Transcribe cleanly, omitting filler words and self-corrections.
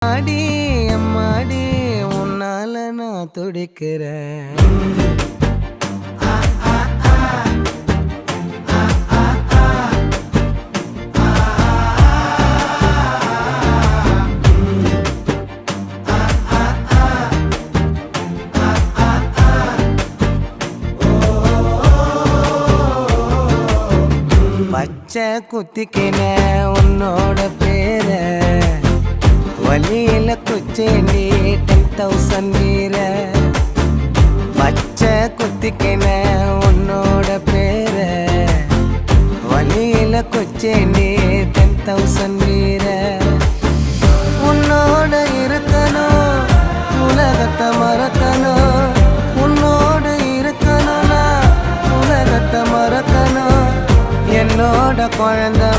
அடி அம்மாடி உன்னால நான் துடிக்கிறேன். பச்சை குத்திக்கின உன்னோட பேர வலியில குச்சேண்டி 10,000 வீர. பச்சை குத்திக்கின உன்னோட பேர வலியில குச்சேண்டி 10,000 வீர. உன்னோட இருக்கணும் உலகத்தை மறக்கணும், உன்னோடு இருக்கணும்னா உலகத்தை மறக்கணும். என்னோட குழந்தை